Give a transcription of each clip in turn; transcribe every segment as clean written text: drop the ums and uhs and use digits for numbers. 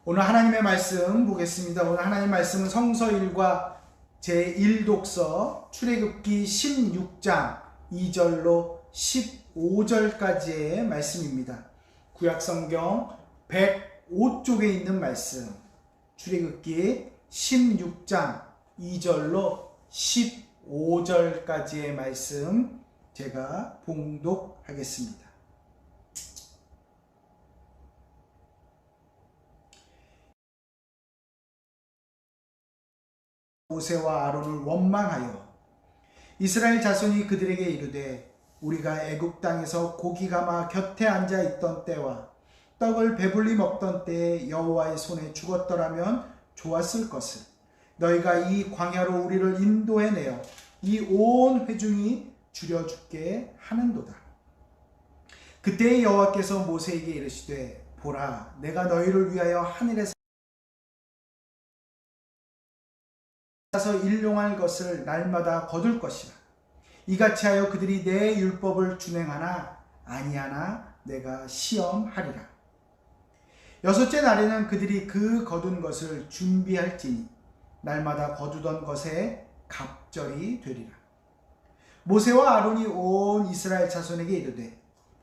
오늘 하나님의 말씀 보겠습니다. 오늘 하나님의 말씀은 성서일과 제1독서 출애굽기 16장 2절로 15절까지의 말씀입니다. 구약성경 105쪽에 있는 말씀, 출애굽기 16장 2절로 15절까지의 말씀 제가 봉독하겠습니다. 모세와 아론을 원망하여 이스라엘 자손이 그들에게 이르되 우리가 애굽 땅에서 고기 감아 곁에 앉아 있던 때와 떡을 배불리 먹던 때에 여호와의 손에 죽었더라면 좋았을 것을 너희가 이 광야로 우리를 인도해 내어 이 온 회중이 줄여 죽게 하는도다. 그때 여호와께서 모세에게 이르시되 보라, 내가 너희를 위하여 하늘에서 일용할 것을 날마다 거둘 것이라. 이같이 하여 그들이 내 율법을 준행하나 아니하나 내가 시험하리라. 여섯째 날에는 그들이 그 거둔 것을 준비할지니 날마다 거두던 것에 갑절이 되리라. 모세와 아론이 온 이스라엘 자손에게 이르되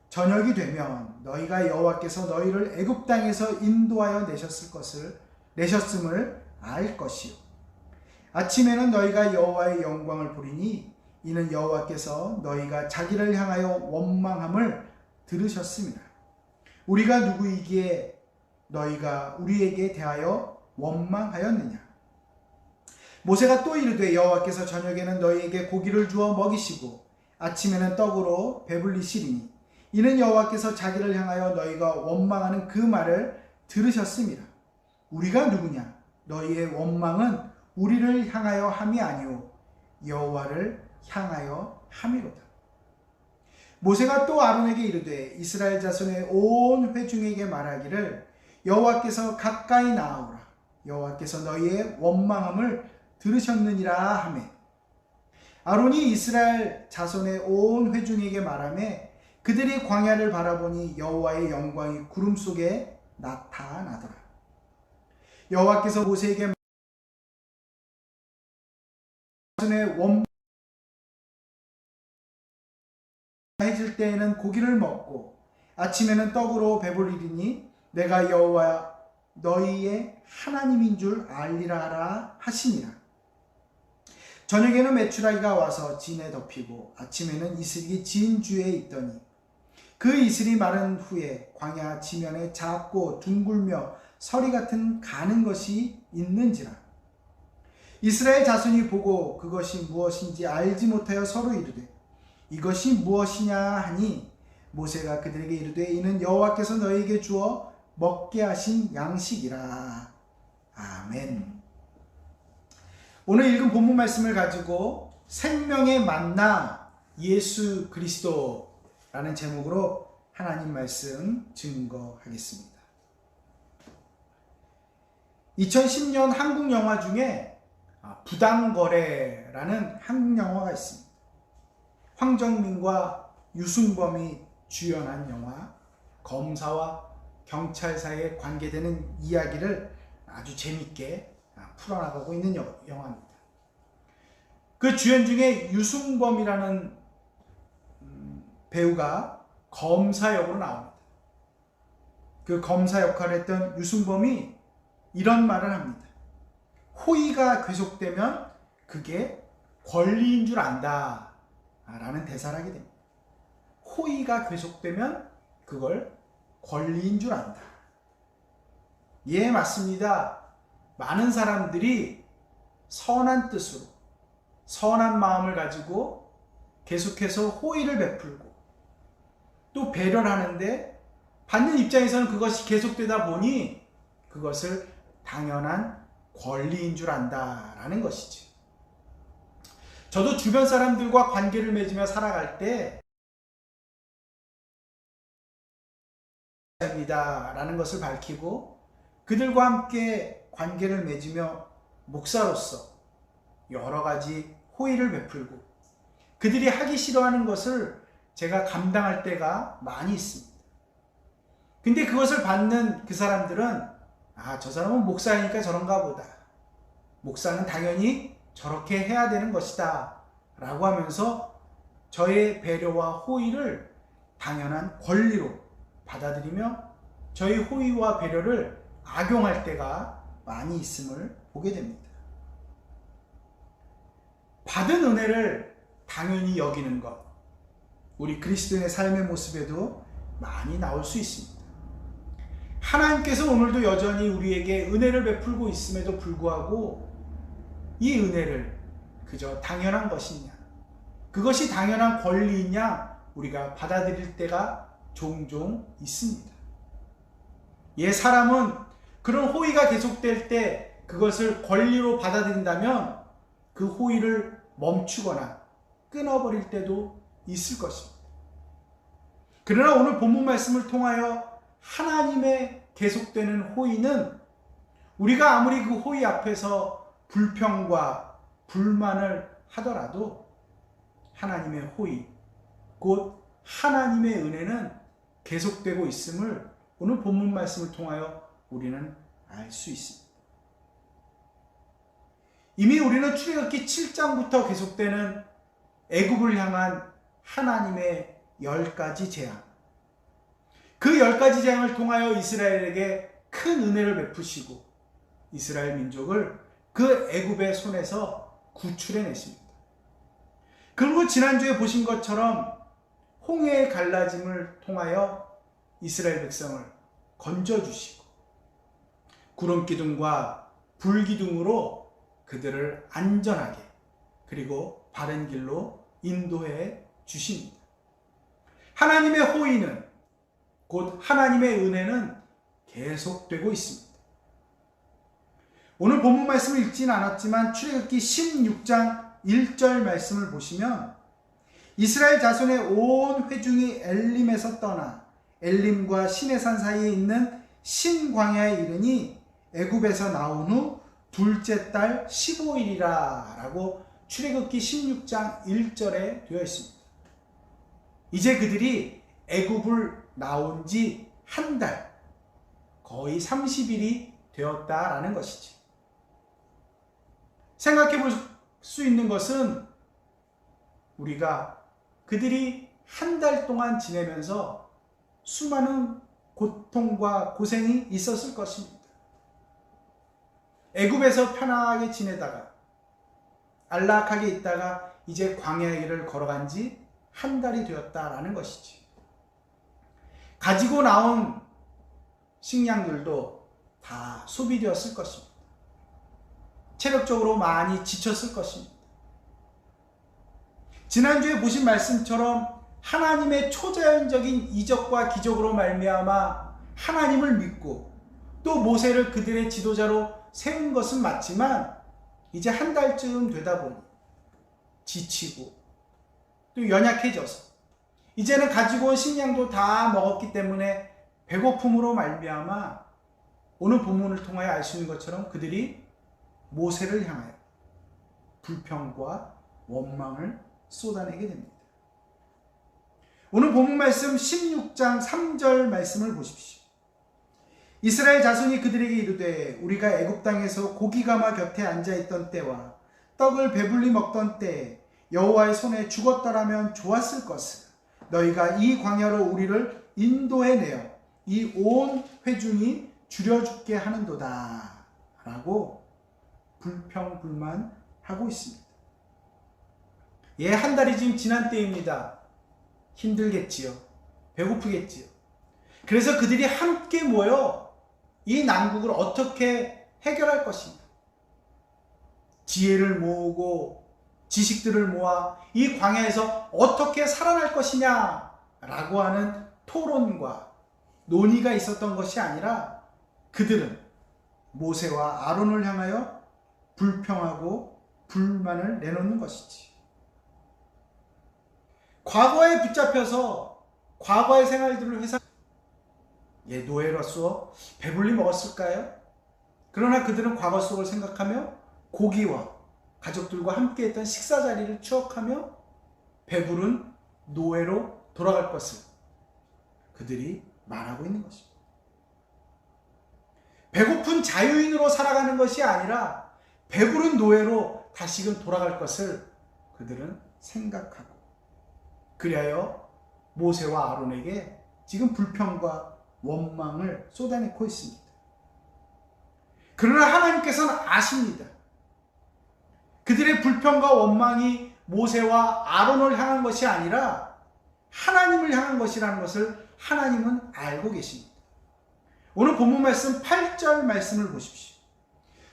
저녁이 되면 너희가 여호와께서 너희를 애굽 땅에서 인도하여 내셨음을 알 것이요 아침에는 너희가 여호와의 영광을 보리니 이는 여호와께서 너희가 자기를 향하여 원망함을 들으셨습니다. 우리가 누구이기에 너희가 우리에게 대하여 원망하였느냐. 모세가 또 이르되 여호와께서 저녁에는 너희에게 고기를 주어 먹이시고 아침에는 떡으로 배불리시리니 이는 여호와께서 자기를 향하여 너희가 원망하는 그 말을 들으셨습니다. 우리가 누구냐. 너희의 원망은 우리를 향하여 함이 아니오 여호와를 향하여 함이로다. 모세가 또 아론에게 이르되 이스라엘 자손의 온 회중에게 말하기를 여호와께서 가까이 나아오라. 여호와께서 너희의 원망함을 들으셨느니라 하매 아론이 이스라엘 자손의 온 회중에게 말하매 그들이 광야를 바라보니 여호와의 영광이 구름 속에 나타나더라. 여호와께서 모세에게 해질 때에는 고기를 먹고 아침에는 떡으로 배불리리니 내가 여호와 너희의 하나님인 줄 알리라 하시니라. 저녁에는 메추라기가 와서 진에 덮이고 아침에는 이슬이 진 주에 있더니 그 이슬이 마른 후에 광야 지면에 작고 둥글며 서리 같은 가는 것이 있는지라. 이스라엘 자손이 보고 그것이 무엇인지 알지 못하여 서로 이르되 이것이 무엇이냐 하니 모세가 그들에게 이르되 이는 여호와께서 너희에게 주어 먹게 하신 양식이라. 아멘. 오늘 읽은 본문 말씀을 가지고 생명의 만나 예수 그리스도라는 제목으로 하나님 말씀 증거하겠습니다. 2010년 한국 영화 중에 부당거래라는 한국 영화가 있습니다. 황정민과 유승범이 주연한 영화, 검사와 경찰 사이에 관계되는 이야기를 아주 재밌게 풀어나가고 있는 영화입니다. 그 주연 중에 유승범이라는 배우가 검사 역으로 나옵니다. 그 검사 역할을 했던 유승범이 이런 말을 합니다. 호의가 계속되면 그게 권리인 줄 안다 라는 대사를 하게 됩니다. 호의가 계속되면 그걸 권리인 줄 안다. 예, 맞습니다. 많은 사람들이 선한 뜻으로 선한 마음을 가지고 계속해서 호의를 베풀고 또 배려를 하는데 받는 입장에서는 그것이 계속되다 보니 그것을 당연한 권리인 줄 안다라는 것이지. 저도 주변 사람들과 관계를 맺으며 살아갈 때 라는 것을 밝히고 그들과 함께 관계를 맺으며 목사로서 여러 가지 호의를 베풀고 그들이 하기 싫어하는 것을 제가 감당할 때가 많이 있습니다. 근데 그것을 받는 그 사람들은 저 사람은 목사니까 저런가 보다. 목사는 당연히 저렇게 해야 되는 것이다. 라고 하면서 저의 배려와 호의를 당연한 권리로 받아들이며 저희 호의와 배려를 악용할 때가 많이 있음을 보게 됩니다. 받은 은혜를 당연히 여기는 것, 우리 그리스도인의 삶의 모습에도 많이 나올 수 있습니다. 하나님께서 오늘도 여전히 우리에게 은혜를 베풀고 있음에도 불구하고 이 은혜를 그저 당연한 것이냐, 그것이 당연한 권리이냐 우리가 받아들일 때가 종종 있습니다. 사람은 그런 호의가 계속될 때 그것을 권리로 받아들인다면 그 호의를 멈추거나 끊어버릴 때도 있을 것입니다. 그러나 오늘 본문 말씀을 통하여 하나님의 계속되는 호의는 우리가 아무리 그 호의 앞에서 불평과 불만을 하더라도 하나님의 호의, 곧 하나님의 은혜는 계속되고 있음을 오늘 본문 말씀을 통하여 우리는 알 수 있습니다. 이미 우리는 출애굽기 7장부터 계속되는 애굽을 향한 하나님의 10가지 재앙, 그 10가지 재앙을 통하여 이스라엘에게 큰 은혜를 베푸시고 이스라엘 민족을 그 애굽의 손에서 구출해내십니다. 그리고 지난주에 보신 것처럼 홍해의 갈라짐을 통하여 이스라엘 백성을 건져주시고 구름기둥과 불기둥으로 그들을 안전하게 그리고 바른 길로 인도해 주십니다. 하나님의 호의는, 곧 하나님의 은혜는 계속되고 있습니다. 오늘 본문 말씀을 읽지는 않았지만 출애굽기 16장 1절 말씀을 보시면 이스라엘 자손의 온 회중이 엘림에서 떠나 엘림과 시내산 사이에 있는 신광야에 이르니 애굽에서 나온 후 둘째 달 15일이라 라고 출애굽기 16장 1절에 되어 있습니다. 이제 그들이 애굽을 나온 지 한 달, 거의 30일이 되었다라는 것이지. 생각해 볼 수 있는 것은 우리가 그들이 한 달 동안 지내면서 수많은 고통과 고생이 있었을 것입니다. 애굽에서 편하게 지내다가 안락하게 있다가 이제 광야의 길을 걸어간 지 한 달이 되었다라는 것이지. 가지고 나온 식량들도 다 소비되었을 것입니다. 체력적으로 많이 지쳤을 것입니다. 지난주에 보신 말씀처럼 하나님의 초자연적인 이적과 기적으로 말미암아 하나님을 믿고 또 모세를 그들의 지도자로 세운 것은 맞지만 이제 한 달쯤 되다 보니 지치고 또 연약해져서 이제는 가지고 온 식량도 다 먹었기 때문에 배고픔으로 말미암아 오늘 본문을 통하여 알 수 있는 것처럼 그들이 모세를 향하여 불평과 원망을 쏟아내게 됩니다. 오늘 본문 말씀 16장 3절 말씀을 보십시오. 이스라엘 자손이 그들에게 이르되 우리가 애굽 땅에서 고기가마 곁에 앉아있던 때와 떡을 배불리 먹던 때에 여호와의 손에 죽었더라면 좋았을 것을 너희가 이 광야로 우리를 인도해내어 이 온 회중이 줄여 죽게 하는도다 라고 불평불만하고 있습니다. 한 달이 지금 지난 때입니다. 힘들겠지요. 배고프겠지요. 그래서 그들이 함께 모여 이 난국을 어떻게 해결할 것인가. 지혜를 모으고 지식들을 모아 이 광야에서 어떻게 살아날 것이냐 라고 하는 토론과 논의가 있었던 것이 아니라 그들은 모세와 아론을 향하여 불평하고 불만을 내놓는 것이지. 과거에 붙잡혀서 과거의 생활들을 노예로서 배불리 먹었을까요? 그러나 그들은 과거 속을 생각하며 고기와 가족들과 함께 했던 식사 자리를 추억하며 배부른 노예로 돌아갈 것을 그들이 말하고 있는 것입니다. 배고픈 자유인으로 살아가는 것이 아니라 배부른 노예로 다시금 돌아갈 것을 그들은 생각하고, 그리하여 모세와 아론에게 지금 불평과 원망을 쏟아내고 있습니다. 그러나 하나님께서는 아십니다. 그들의 불평과 원망이 모세와 아론을 향한 것이 아니라 하나님을 향한 것이라는 것을 하나님은 알고 계십니다. 오늘 본문 말씀 8절 말씀을 보십시오.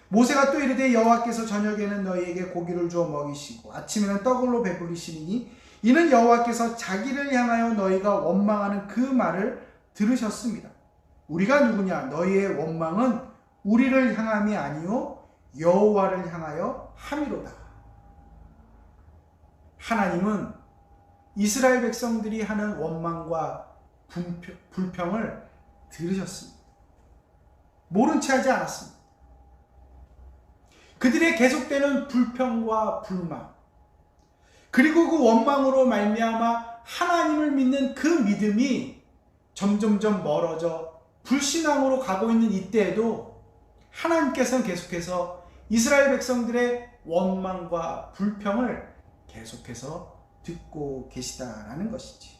모세가 또 이르되 여호와께서 저녁에는 너희에게 고기를 주어 먹이시고 아침에는 떡으로 배부리시니 이는 여호와께서 자기를 향하여 너희가 원망하는 그 말을 들으셨습니다. 우리가 누구냐? 너희의 원망은 우리를 향함이 아니요 여호와를 향하여 함이로다. 하나님은 이스라엘 백성들이 하는 원망과 불평을 들으셨습니다. 모른 채 하지 않았습니다. 그들의 계속되는 불평과 불만, 그리고 그 원망으로 말미암아 하나님을 믿는 그 믿음이 점점점 멀어져 불신앙으로 가고 있는 이때에도 하나님께서는 계속해서 이스라엘 백성들의 원망과 불평을 계속해서 듣고 계시다라는 것이지.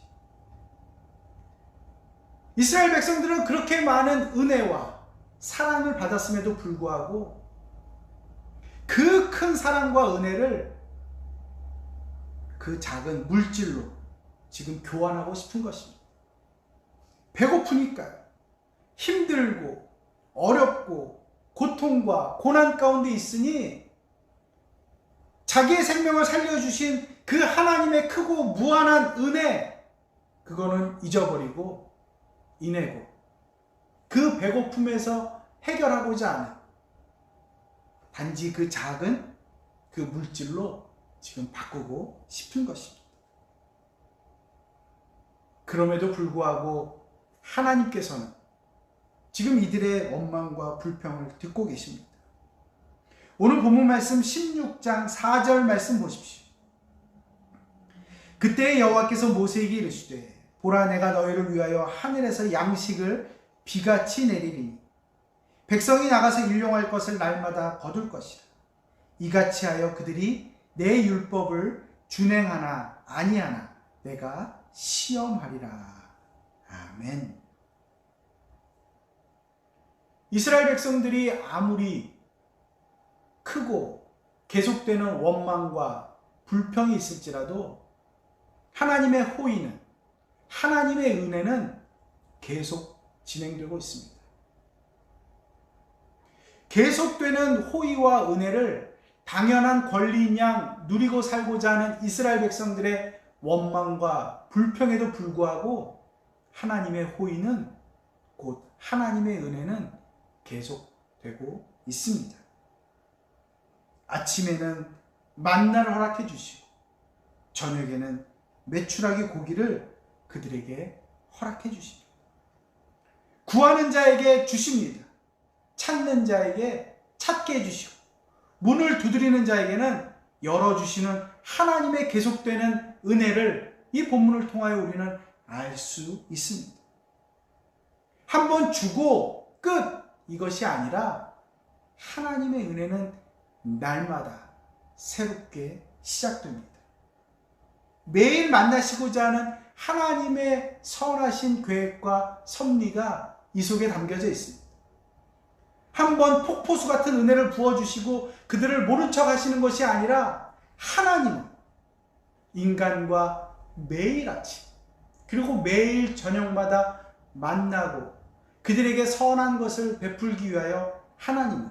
이스라엘 백성들은 그렇게 많은 은혜와 사랑을 받았음에도 불구하고 그 큰 사랑과 은혜를 그 작은 물질로 지금 교환하고 싶은 것입니다. 배고프니까요. 힘들고 어렵고 고통과 고난 가운데 있으니 자기의 생명을 살려주신 그 하나님의 크고 무한한 은혜, 그거는 잊어버리고 인내고 그 배고픔에서 해결하고자 하는 단지 그 작은 그 물질로 지금 바꾸고 싶은 것입니다. 그럼에도 불구하고 하나님께서는 지금 이들의 원망과 불평을 듣고 계십니다. 오늘 본문 말씀 16장 4절 말씀 보십시오. 그때 여호와께서 모세에게 이르시되 보라 내가 너희를 위하여 하늘에서 양식을 비같이 내리리니 백성이 나가서 일용할 것을 날마다 거둘 것이라. 이같이 하여 그들이 내 율법을 준행하나 아니하나 내가 시험하리라. 아멘. 이스라엘 백성들이 아무리 크고 계속되는 원망과 불평이 있을지라도 하나님의 호의는, 하나님의 은혜는 계속 진행되고 있습니다. 계속되는 호의와 은혜를 당연한 권리인 양 누리고 살고자 하는 이스라엘 백성들의 원망과 불평에도 불구하고 하나님의 호의는, 곧 하나님의 은혜는 계속되고 있습니다. 아침에는 만나를 허락해 주시고 저녁에는 메추라기 고기를 그들에게 허락해 주십니다. 구하는 자에게 주십니다. 찾는 자에게 찾게 해주시고 문을 두드리는 자에게는 열어주시는 하나님의 계속되는 은혜를 이 본문을 통하여 우리는 알 수 있습니다. 한번 주고 끝, 이것이 아니라 하나님의 은혜는 날마다 새롭게 시작됩니다. 매일 만나시고자 하는 하나님의 선하신 계획과 섭리가 이 속에 담겨져 있습니다. 한번 폭포수 같은 은혜를 부어주시고 그들을 모른 척 하시는 것이 아니라 하나님은 인간과 매일 아침 그리고 매일 저녁마다 만나고 그들에게 선한 것을 베풀기 위하여 하나님은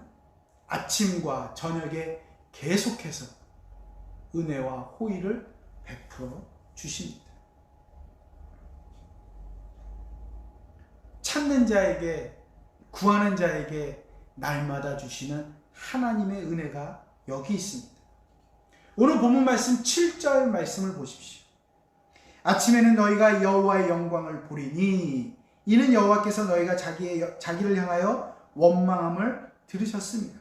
아침과 저녁에 계속해서 은혜와 호의를 베풀어 주십니다. 찾는 자에게, 구하는 자에게 날마다 주시는 하나님의 은혜가 여기 있습니다. 오늘 본문 말씀 7절 말씀을 보십시오. 아침에는 너희가 여호와의 영광을 보리니 이는 여호와께서 너희가 자기를 향하여 원망함을 들으셨습니다.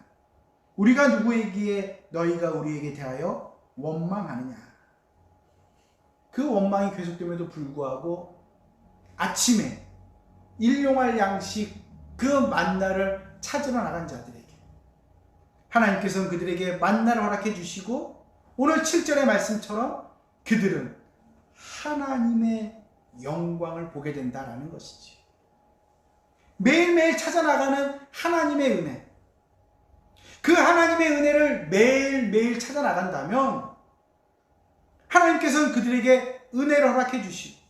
우리가 누구이기에 너희가 우리에게 대하여 원망하느냐. 그 원망이 계속됨에도 불구하고 아침에 일용할 양식 그 만나를 찾으러 나간 자들에게 하나님께서는 그들에게 만나를 허락해 주시고 오늘 7절의 말씀처럼 그들은 하나님의 영광을 보게 된다라는 것이지. 매일매일 찾아나가는 하나님의 은혜, 그 하나님의 은혜를 매일매일 찾아나간다면 하나님께서는 그들에게 은혜를 허락해 주시고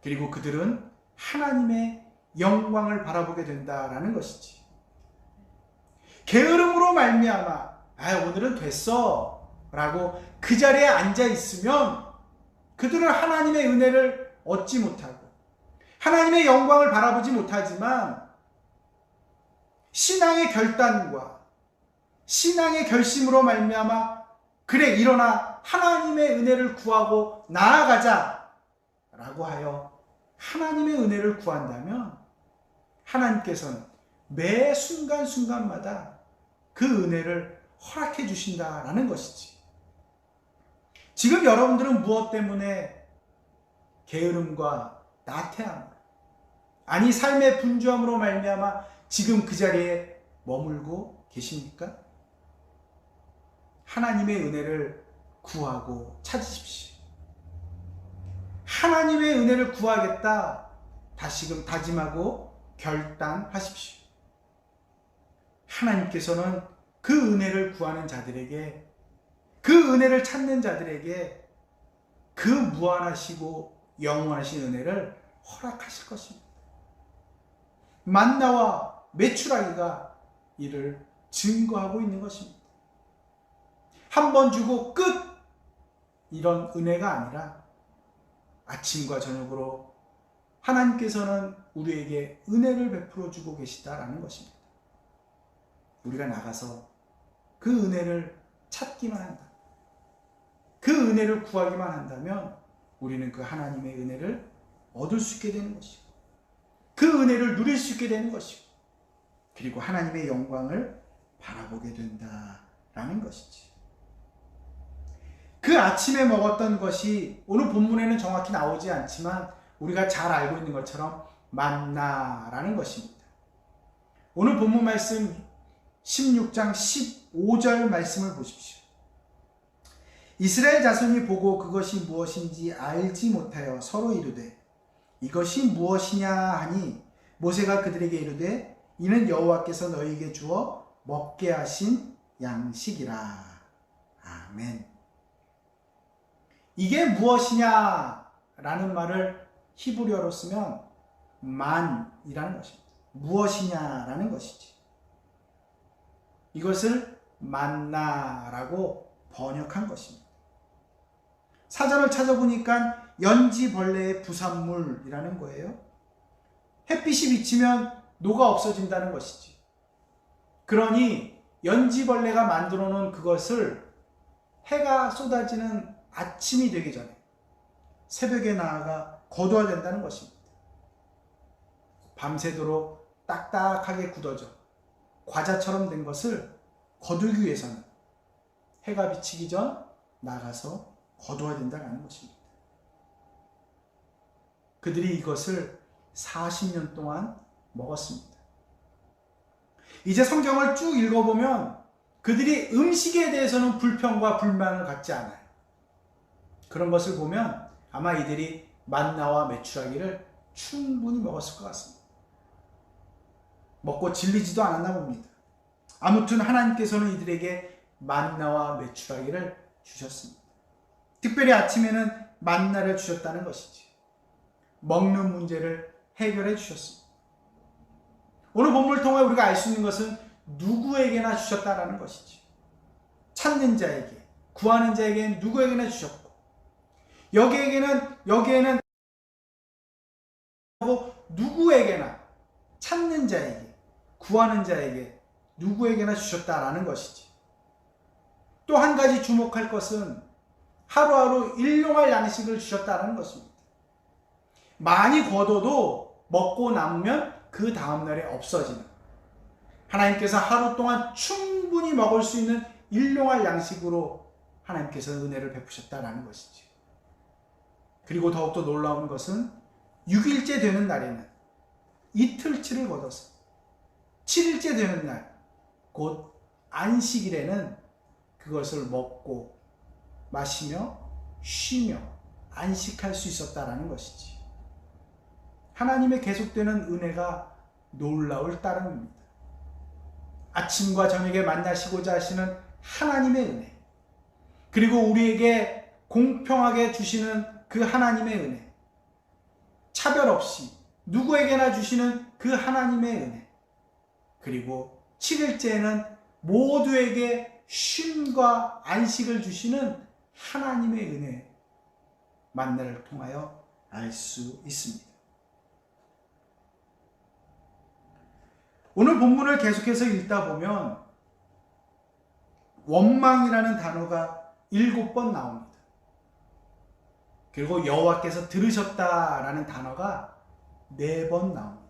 그리고 그들은 하나님의 영광을 바라보게 된다라는 것이지. 게으름으로 말미암아 오늘은 됐어 라고 그 자리에 앉아 있으면 그들은 하나님의 은혜를 얻지 못하고 하나님의 영광을 바라보지 못하지만 신앙의 결단과 신앙의 결심으로 말미암아 그래 일어나 하나님의 은혜를 구하고 나아가자 라고 하여 하나님의 은혜를 구한다면 하나님께서는 매 순간순간마다 그 은혜를 허락해 주신다라는 것이지. 지금 여러분들은 무엇 때문에 게으름과 나태함, 아니 삶의 분주함으로 말미암아 지금 그 자리에 머물고 계십니까? 하나님의 은혜를 구하고 찾으십시오. 하나님의 은혜를 구하겠다 다시금 다짐하고 결단하십시오. 하나님께서는 그 은혜를 구하는 자들에게, 그 은혜를 찾는 자들에게 그 무한하시고 영원하신 은혜를 허락하실 것입니다. 만나와 메추라기가 이를 증거하고 있는 것입니다. 한 번 주고 끝! 이런 은혜가 아니라 아침과 저녁으로 하나님께서는 우리에게 은혜를 베풀어 주고 계시다라는 것입니다. 우리가 나가서 그 은혜를 찾기만 한다. 그 은혜를 구하기만 한다면 우리는 그 하나님의 은혜를 얻을 수 있게 되는 것이고 그 은혜를 누릴 수 있게 되는 것이고 그리고 하나님의 영광을 바라보게 된다라는 것이지. 그 아침에 먹었던 것이 오늘 본문에는 정확히 나오지 않지만 우리가 잘 알고 있는 것처럼 만나라는 것입니다. 오늘 본문 말씀 16장 15절 말씀을 보십시오. 이스라엘 자손이 보고 그것이 무엇인지 알지 못하여 서로 이르되 이것이 무엇이냐 하니 모세가 그들에게 이르되 이는 여호와께서 너희에게 주어 먹게 하신 양식이라. 아멘. 이게 무엇이냐 라는 말을 히브리어로 쓰면 만이라는 것입니다. 무엇이냐라는 것이지. 이것을 만나라고 번역한 것입니다. 사전을 찾아보니까 연지벌레의 부산물이라는 거예요. 햇빛이 비치면 녹아 없어진다는 것이지. 그러니 연지벌레가 만들어 놓은 그것을 해가 쏟아지는 아침이 되기 전에 새벽에 나아가 거둬야 된다는 것입니다. 밤새도록 딱딱하게 굳어져 과자처럼 된 것을 거두기 위해서는 해가 비치기 전 나가서 거둬야 된다는 것입니다. 그들이 이것을 40년 동안 먹었습니다. 이제 성경을 쭉 읽어보면 그들이 음식에 대해서는 불평과 불만을 갖지 않아요. 그런 것을 보면 아마 이들이 만나와 메추라기를 충분히 먹었을 것 같습니다. 먹고 질리지도 않았나 봅니다. 아무튼 하나님께서는 이들에게 만나와 메추라기를 주셨습니다. 특별히 아침에는 만나를 주셨다는 것이지. 먹는 문제를 해결해 주셨습니다. 오늘 본문을 통해 우리가 알 수 있는 것은 누구에게나 주셨다라는 것이지. 찾는 자에게, 구하는 자에게는 누구에게나 주셨고 여기에는 누구에게나 찾는 자에게, 구하는 자에게 누구에게나 주셨다라는 것이지. 또 한 가지 주목할 것은 하루하루 일용할 양식을 주셨다라는 것입니다. 많이 거둬도 먹고 남으면 그 다음날에 없어지는, 하나님께서 하루 동안 충분히 먹을 수 있는 일용할 양식으로 하나님께서 은혜를 베푸셨다라는 것이지. 그리고 더욱더 놀라운 것은 6일째 되는 날에는 이틀치를 거둬서 7일째 되는 날, 곧 안식일에는 그것을 먹고 마시며 쉬며 안식할 수 있었다라는 것이지. 하나님의 계속되는 은혜가 놀라울 따름입니다. 아침과 저녁에 만나시고자 하시는 하나님의 은혜, 그리고 우리에게 공평하게 주시는 그 하나님의 은혜, 차별 없이 누구에게나 주시는 그 하나님의 은혜, 그리고 7일째에는 모두에게 쉼과 안식을 주시는 하나님의 은혜 만나를 통하여 알 수 있습니다. 오늘 본문을 계속해서 읽다 보면 원망이라는 단어가 7번 나옵니다. 그리고 여호와께서 들으셨다라는 단어가 4번 나옵니다.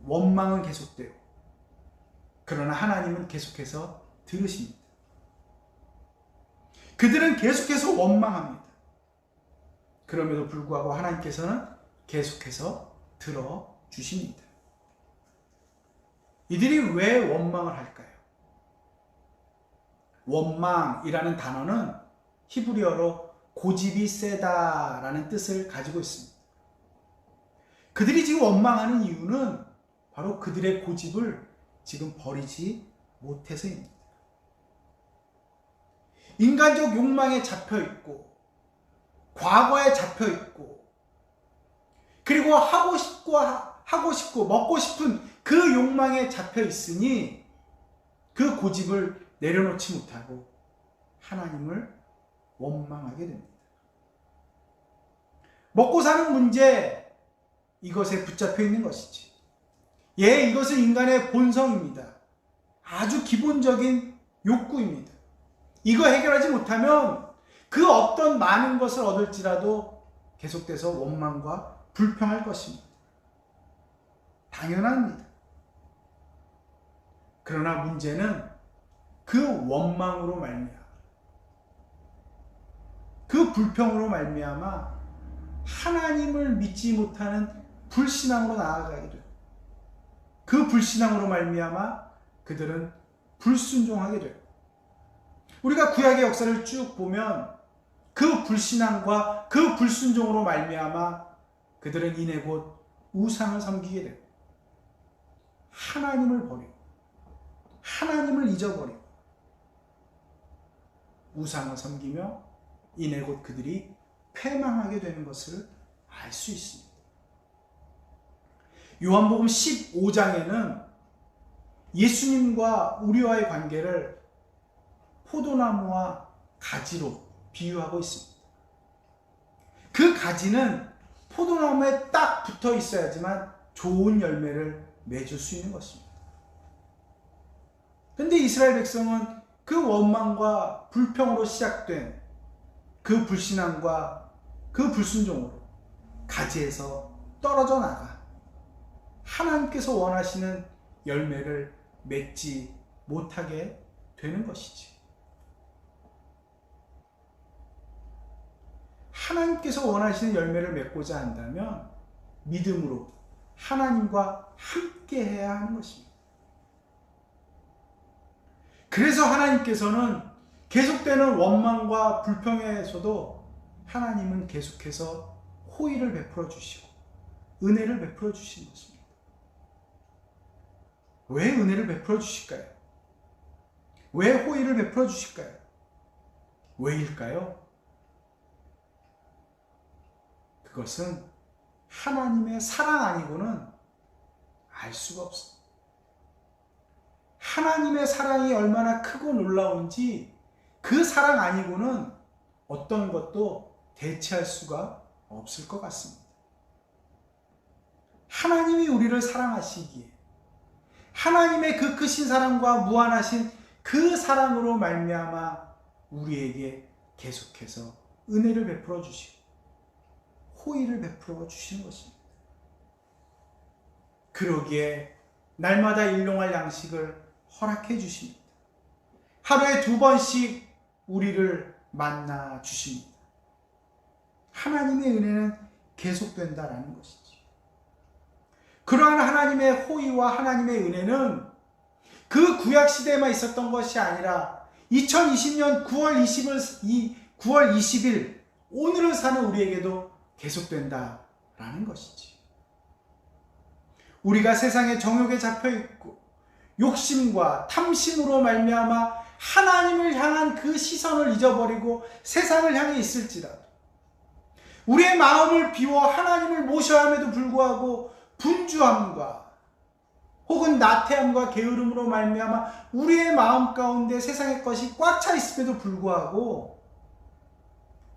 원망은 계속돼요. 그러나 하나님은 계속해서 들으십니다. 그들은 계속해서 원망합니다. 그럼에도 불구하고 하나님께서는 계속해서 들어주십니다. 이들이 왜 원망을 할까요? 원망이라는 단어는 히브리어로 고집이 세다라는 뜻을 가지고 있습니다. 그들이 지금 원망하는 이유는 바로 그들의 고집을 지금 버리지 못해서입니다. 인간적 욕망에 잡혀있고, 과거에 잡혀있고, 그리고 하고 싶고 먹고 싶은 그 욕망에 잡혀있으니 그 고집을 내려놓지 못하고 하나님을 원망하게 됩니다. 먹고 사는 문제, 이것에 붙잡혀 있는 것이지. 이것은 인간의 본성입니다. 아주 기본적인 욕구입니다. 이거 해결하지 못하면 그 어떤 많은 것을 얻을지라도 계속돼서 원망과 불평할 것입니다. 당연합니다. 그러나 문제는 그 원망으로 말미암아, 그 불평으로 말미암아 하나님을 믿지 못하는 불신앙으로 나아가게 돼요. 그 불신앙으로 말미암아 그들은 불순종하게 돼요. 우리가 구약의 역사를 쭉 보면 그 불신앙과 그 불순종으로 말미암아 그들은 이내 곧 우상을 섬기게 돼요. 하나님을 버리고 하나님을 잊어버리고 우상을 섬기며 이내 곧 그들이 패망하게 되는 것을 알 수 있습니다. 요한복음 15장에는 예수님과 우리와의 관계를 포도나무와 가지로 비유하고 있습니다. 그 가지는 포도나무에 딱 붙어 있어야지만 좋은 열매를 맺을 수 있는 것입니다. 그런데 이스라엘 백성은 그 원망과 불평으로 시작된 그 불신앙과 그 불순종으로 가지에서 떨어져 나가 하나님께서 원하시는 열매를 맺지 못하게 되는 것이지. 하나님께서 원하시는 열매를 맺고자 한다면 믿음으로 하나님과 함께 해야 하는 것입니다. 그래서 하나님께서는 계속되는 원망과 불평에서도 하나님은 계속해서 호의를 베풀어 주시고 은혜를 베풀어 주시는 것입니다. 왜 은혜를 베풀어 주실까요? 왜 호의를 베풀어 주실까요? 왜일까요? 그것은 하나님의 사랑 아니고는 알 수가 없습니다. 하나님의 사랑이 얼마나 크고 놀라운지 그 사랑 아니고는 어떤 것도 대체할 수가 없을 것 같습니다. 하나님이 우리를 사랑하시기에 하나님의 그 크신 사랑과 무한하신 그 사랑으로 말미암아 우리에게 계속해서 은혜를 베풀어 주시고 호의를 베풀어 주시는 것입니다. 그러기에 날마다 일용할 양식을 허락해 주십니다. 하루에 2번씩 우리를 만나 주십니다. 하나님의 은혜는 계속된다라는 것이지. 그러한 하나님의 호의와 하나님의 은혜는 그 구약 시대에만 있었던 것이 아니라 2020년 9월 20일 오늘을 사는 우리에게도 계속된다라는 것이지. 우리가 세상의 정욕에 잡혀 있고 욕심과 탐심으로 말미암아 하나님을 향한 그 시선을 잊어버리고 세상을 향해 있을지라도 우리의 마음을 비워 하나님을 모셔야 함에도 불구하고 분주함과 혹은 나태함과 게으름으로 말미암아 우리의 마음 가운데 세상의 것이 꽉 차 있음에도 불구하고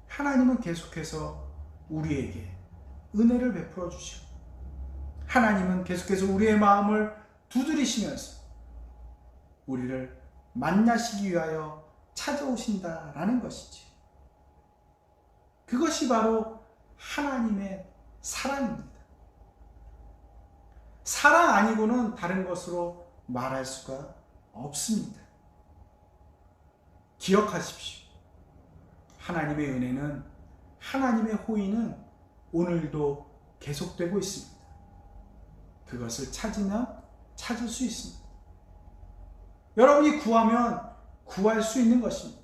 하나님은 계속해서 우리에게 은혜를 베풀어 주시고 하나님은 계속해서 우리의 마음을 두드리시면서 우리를 만나시기 위하여 찾아오신다라는 것이지. 그것이 바로 하나님의 사랑입니다. 사랑 아니고는 다른 것으로 말할 수가 없습니다. 기억하십시오. 하나님의 은혜는, 하나님의 호의는 오늘도 계속되고 있습니다. 그것을 찾으면 찾을 수 있습니다. 여러분이 구하면 구할 수 있는 것입니다.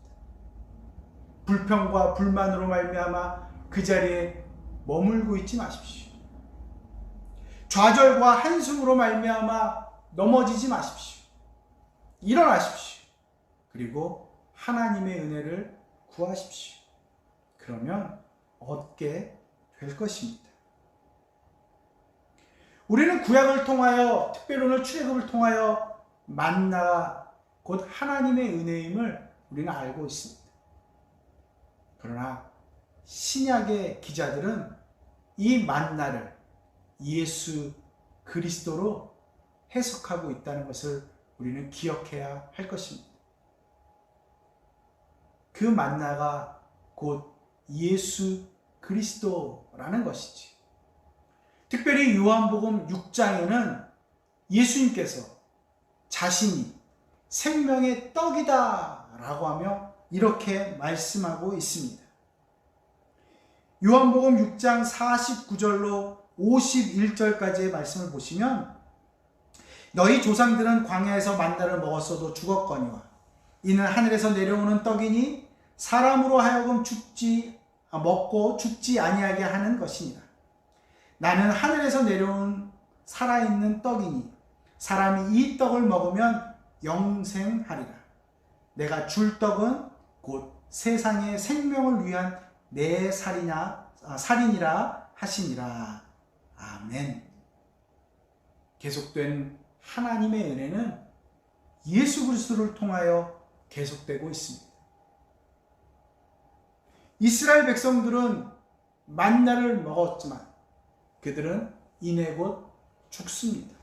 불평과 불만으로 말미암아 그 자리에 머물고 있지 마십시오. 좌절과 한숨으로 말미암아 넘어지지 마십시오. 일어나십시오. 그리고 하나님의 은혜를 구하십시오. 그러면 얻게 될 것입니다. 우리는 구약을 통하여, 특별히 오늘 출애굽을 통하여 만나가 곧 하나님의 은혜임을 우리는 알고 있습니다. 그러나 신약의 기자들은 이 만나를 예수 그리스도로 해석하고 있다는 것을 우리는 기억해야 할 것입니다. 그 만나가 곧 예수 그리스도라는 것이지. 특별히 요한복음 6장에는 예수님께서 자신이 생명의 떡이다 라고 하며 이렇게 말씀하고 있습니다. 요한복음 6장 49절로 51절까지의 말씀을 보시면 너희 조상들은 광야에서 만나를 먹었어도 죽었거니와 이는 하늘에서 내려오는 떡이니 사람으로 하여금 먹고 죽지 아니하게 하는 것이니라. 나는 하늘에서 내려온 살아있는 떡이니 사람이 이 떡을 먹으면 영생하리라. 내가 줄 떡은 곧 세상의 생명을 위한 내 살이니라 하시니라. 아멘. 계속된 하나님의 은혜는 예수 그리스도를 통하여 계속되고 있습니다. 이스라엘 백성들은 만나를 먹었지만 그들은 이내 곧 죽습니다.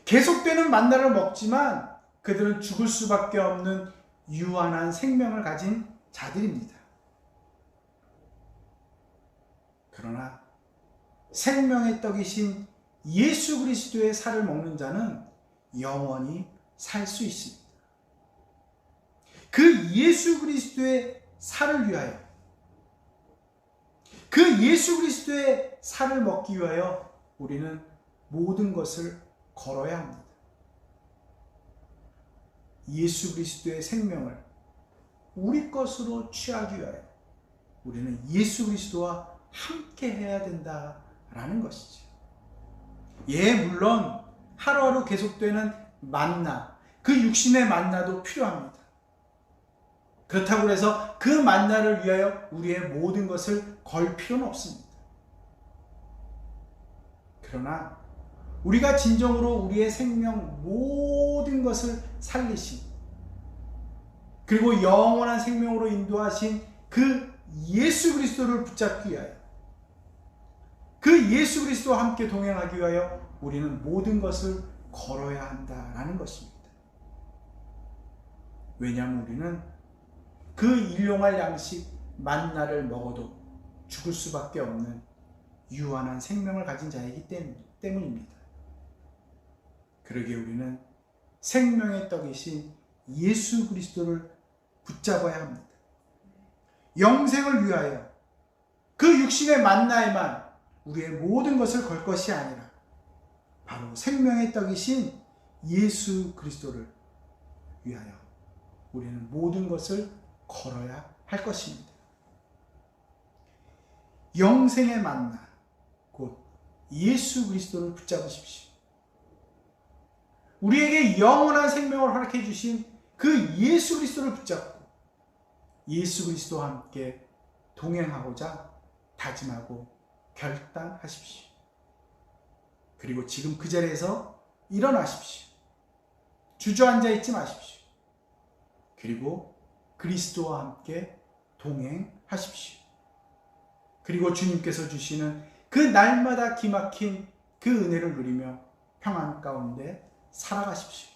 계속되는 만나를 먹지만 그들은 죽을 수밖에 없는 유한한 생명을 가진 자들입니다. 그러나 생명의 떡이신 예수 그리스도의 살을 먹는 자는 영원히 살 수 있습니다. 그 예수 그리스도의 살을 위하여, 그 예수 그리스도의 살을 먹기 위하여 우리는 모든 것을 걸어야 합니다. 예수 그리스도의 생명을 우리 것으로 취하기 위하여 우리는 예수 그리스도와 함께 해야 된다라는 것이죠. 물론 하루하루 계속되는 만나, 그 육신의 만나도 필요합니다. 그렇다고 해서 그 만나를 위하여 우리의 모든 것을 걸 필요는 없습니다. 그러나 우리가 진정으로 우리의 생명 모든 것을 살리신 그리고 영원한 생명으로 인도하신 그 예수 그리스도를 붙잡기 위하여 그 예수 그리스도와 함께 동행하기 위하여 우리는 모든 것을 걸어야 한다라는 것입니다. 왜냐하면 우리는 그 일용할 양식 만나를 먹어도 죽을 수밖에 없는 유한한 생명을 가진 자이기 때문입니다. 그러기에 우리는 생명의 떡이신 예수 그리스도를 붙잡아야 합니다. 영생을 위하여 그 육신의 만나에만 우리의 모든 것을 걸 것이 아니라 바로 생명의 떡이신 예수 그리스도를 위하여 우리는 모든 것을 걸어야 할 것입니다. 영생의 만나 곧 예수 그리스도를 붙잡으십시오. 우리에게 영원한 생명을 허락해 주신 그 예수 그리스도를 붙잡고 예수 그리스도와 함께 동행하고자 다짐하고 결단하십시오. 그리고 지금 그 자리에서 일어나십시오. 주저앉아 있지 마십시오. 그리고 그리스도와 함께 동행하십시오. 그리고 주님께서 주시는 그 날마다 기막힌 그 은혜를 누리며 평안 가운데 살아가십시오.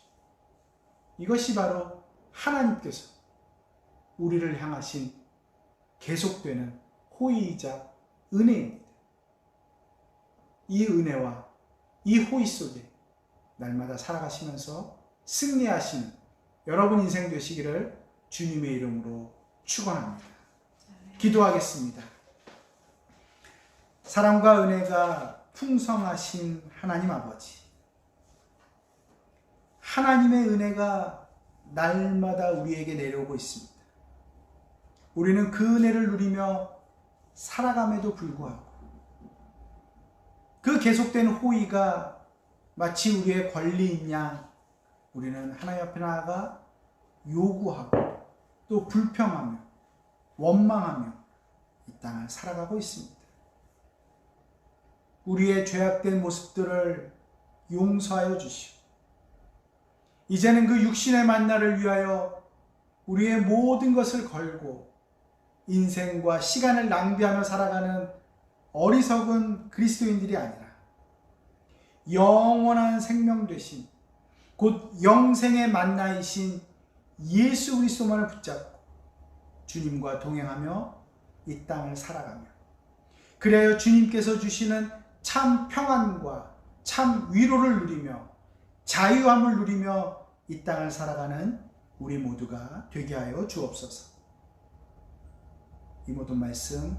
이것이 바로 하나님께서 우리를 향하신 계속되는 호의이자 은혜입니다. 이 은혜와 이 호의 속에 날마다 살아가시면서 승리하시는 여러분 인생 되시기를 주님의 이름으로 축원합니다. 기도하겠습니다. 사랑과 은혜가 풍성하신 하나님 아버지, 하나님의 은혜가 날마다 우리에게 내려오고 있습니다. 우리는 그 은혜를 누리며 살아감에도 불구하고 그 계속된 호의가 마치 우리의 권리인 양 우리는 하나님 앞에 나아가 요구하고 또 불평하며 원망하며 이 땅을 살아가고 있습니다. 우리의 죄악된 모습들을 용서하여 주시고 이제는 그 육신의 만나를 위하여 우리의 모든 것을 걸고 인생과 시간을 낭비하며 살아가는 어리석은 그리스도인들이 아니라 영원한 생명 되신 곧 영생의 만나이신 예수 그리스도만을 붙잡고 주님과 동행하며 이 땅을 살아가며 그래야 주님께서 주시는 참 평안과 참 위로를 누리며 자유함을 누리며 이 땅을 살아가는 우리 모두가 되게 하여 주옵소서. 이 모든 말씀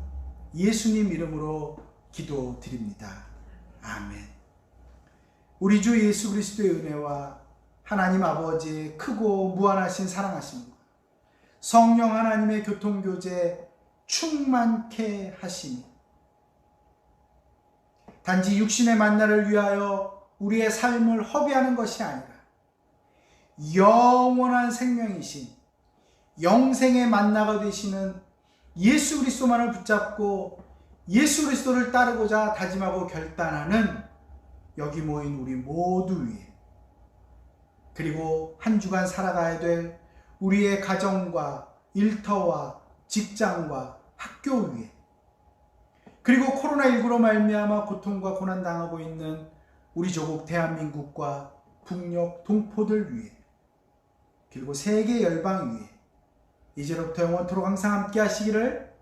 예수님 이름으로 기도드립니다. 아멘. 우리 주 예수 그리스도의 은혜와 하나님 아버지의 크고 무한하신 사랑하심과 성령 하나님의 교통교제 충만케 하시니 단지 육신의 만나를 위하여 우리의 삶을 허비하는 것이 아니라 영원한 생명이신 영생의 만나가 되시는 예수 그리스도만을 붙잡고 예수 그리스도를 따르고자 다짐하고 결단하는 여기 모인 우리 모두 위에 그리고 한 주간 살아가야 될 우리의 가정과 일터와 직장과 학교 위에 그리고 코로나19로 말미암아 고통과 고난당하고 있는 우리 조국 대한민국과 북녘 동포들 위에 그리고 세계 열방 위에 이제로부터 영원토록 항상 함께 하시기를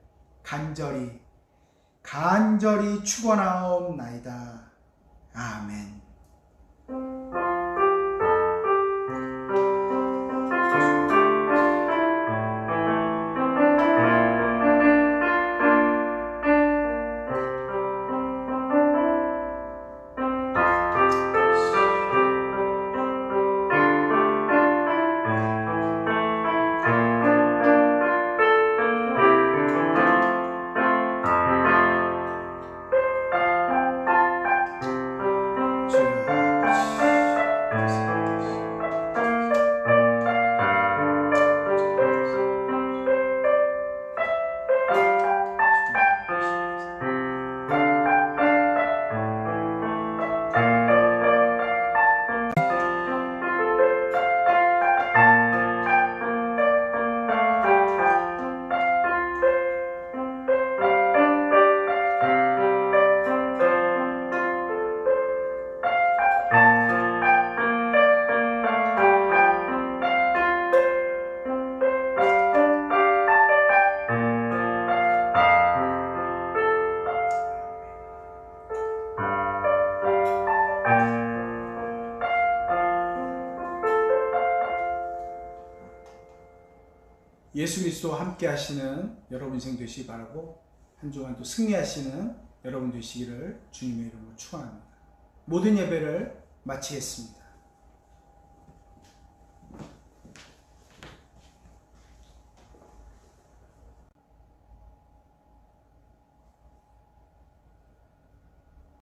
간절히 축원하옵나이다. 아멘. 예수 그리스도와 함께 하시는 여러분 인생 되시기 바라고 한 주간 또 승리하시는 여러분 되시기를 주님의 이름으로 축원합니다. 모든 예배를 마치겠습니다.